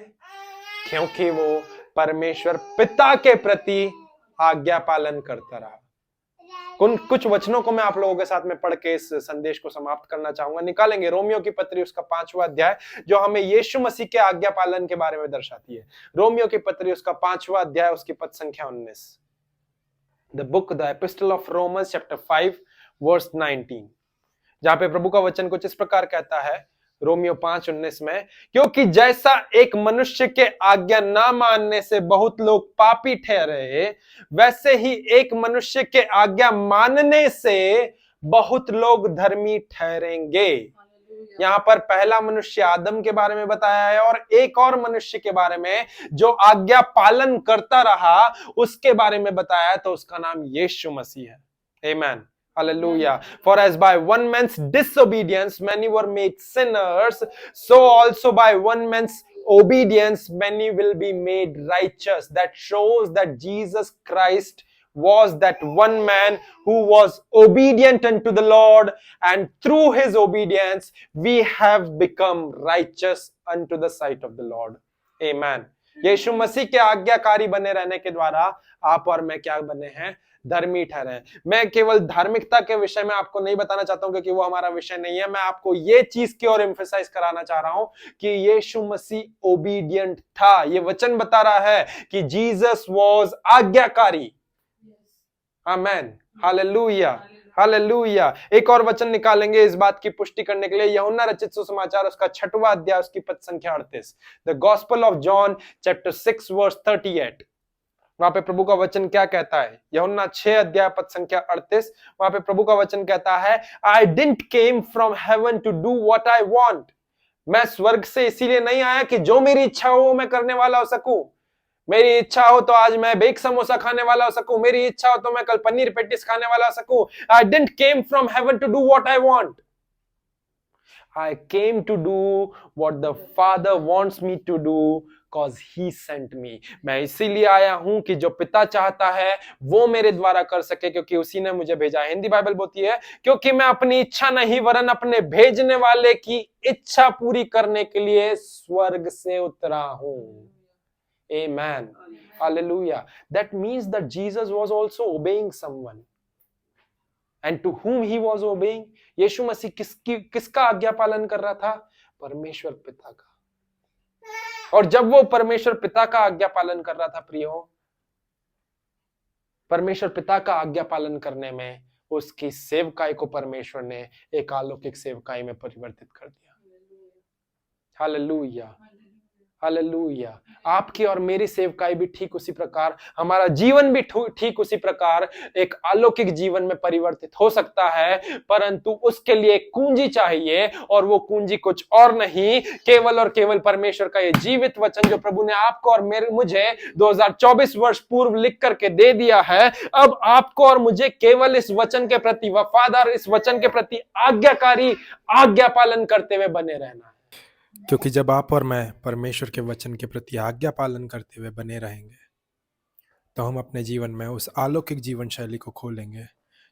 क्योंकि वो परमेश्वर पिता के प्रति आज्ञा पालन करता रहा। कुछ वचनों को मैं आप लोगों के साथ में पढ़ के इस संदेश को समाप्त करना चाहूंगा। निकालेंगे रोमियो की पत्री उसका 5वां अध्याय, जो हमें यीशु मसीह के आज्ञा पालन के बारे में दर्शाती है। रोमियो की पत्री उसका 5वां अध्याय, उसकी पद संख्या 19। The epistle of Romans chapter 5 verse 19, जहां पे प्रभु का वचन कुछ इस प्रकार कहता है, रोमियो 5:19 में, क्योंकि जैसा एक मनुष्य के आज्ञा ना मानने से बहुत लोग पापी ठहरे, वैसे ही एक मनुष्य के आज्ञा मानने से बहुत लोग धर्मी ठहरेंगे। यहाँ पर पहला मनुष्य आदम के बारे में बताया है और एक और मनुष्य के बारे में जो आज्ञा पालन करता रहा उसके बारे में बताया है, तो उसका नाम यीशु मसीह है। आमेन, Hallelujah. For as by one man's disobedience many were made sinners, so also by one man's obedience many will be made righteous. That shows that Jesus Christ was that one man who was obedient unto the Lord, and through his obedience we have become righteous unto the sight of the Lord. Amen. यीशु मसीह के आज्ञाकारी बने रहने के द्वारा आप और मैं क्या बने हैं? धर्मी ठहरे। मैं केवल धार्मिकता के विषय में आपको नहीं बताना चाहता हूं क्योंकि वो हमारा विषय नहीं है। मैं आपको ये चीज की ओर एम्फेसाइज कराना चाह रहा हूं कि यीशु मसीह ओबीडियंट था। ये वचन बता रहा है कि जीसस वाज आज्ञाकारी। आमेन, हालेलुया, हालेलुया। एक और वचन निकालेंगे इस बात की पुष्टि करने के लिए, यूहन्ना रचित सुसमाचार उसका 6वां अध्याय उसकी पद संख्या 38, the gospel of John chapter 6 verse 38। वहां पे प्रभु का वचन क्या कहता है? यूहन्ना 6 अध्याय पद संख्या 38, वहां पे प्रभु का वचन कहता है, I didn't came from heaven to do what I want. मैं स्वर्ग से इसीलिए नहीं आया कि जो मेरी इच्छा हो वो मैं करने वाला हो सकूं। मेरी इच्छा हो तो आज मैं बेक समोसा खाने वाला हो सकूं, मेरी इच्छा हो तो मैं कल पनीर पेटिस खाने वाला हो सकूं। I didn't came from heaven to do what I want, I came to do what the Father wants me to do cause he sent me. मैं इसीलिए आया हूं कि जो पिता चाहता है वो मेरे द्वारा कर सके, क्योंकि उसी ने मुझे भेजा। हिंदी बाइबल बोलती है, क्योंकि मैं अपनी इच्छा नहीं वरन अपने भेजने वाले की इच्छा पूरी करने के लिए स्वर्ग से उतरा हूं। Amen. Hallelujah. That means that Jesus was also obeying someone. And to whom he was obeying? यीशु मसीह किसका आज्ञा पालन कर रहा था? परमेश्वर पिता का। और जब वो परमेश्वर पिता का आज्ञा पालन कर रहा था प्रियो, परमेश्वर पिता का आज्ञा पालन करने में उसकी सेवकाई को परमेश्वर ने एक अलौकिक सेवकाई में परिवर्तित कर दिया। Hallelujah, hallelujah. आपकी और मेरी सेवकाई भी ठीक उसी प्रकार, हमारा जीवन भी ठीक उसी प्रकार एक अलौकिक जीवन में परिवर्तित हो सकता है, परंतु उसके लिए एक कुंजी चाहिए, और वो कुंजी कुछ और नहीं, केवल और केवल परमेश्वर का ये जीवित वचन जो प्रभु ने आपको और मुझे 2024 वर्ष पूर्व लिख करके दे दिया है। अब आपको और मुझे केवल इस वचन के प्रति वफादार, इस वचन के प्रति आज्ञाकारी, आज्ञा पालन करते हुए बने रहना है। क्योंकि जब आप और मैं परमेश्वर के वचन के प्रति आज्ञा पालन करते हुए बने रहेंगे, तो हम अपने जीवन में उस अलौकिक जीवन शैली को खोलेंगे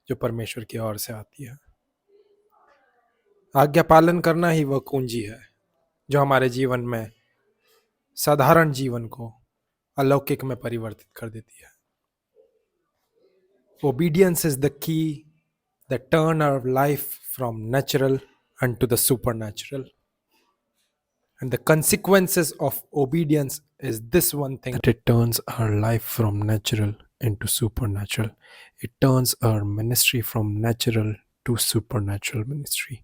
जो परमेश्वर की ओर से आती है। आज्ञा पालन करना ही वह कुंजी है जो हमारे जीवन में साधारण जीवन को अलौकिक में परिवर्तित कर देती है। Obedience is the key that turn our life from natural unto the supernatural. And the consequences of obedience is this one thing, that it turns our life from natural into supernatural. It turns our ministry from natural to supernatural ministry.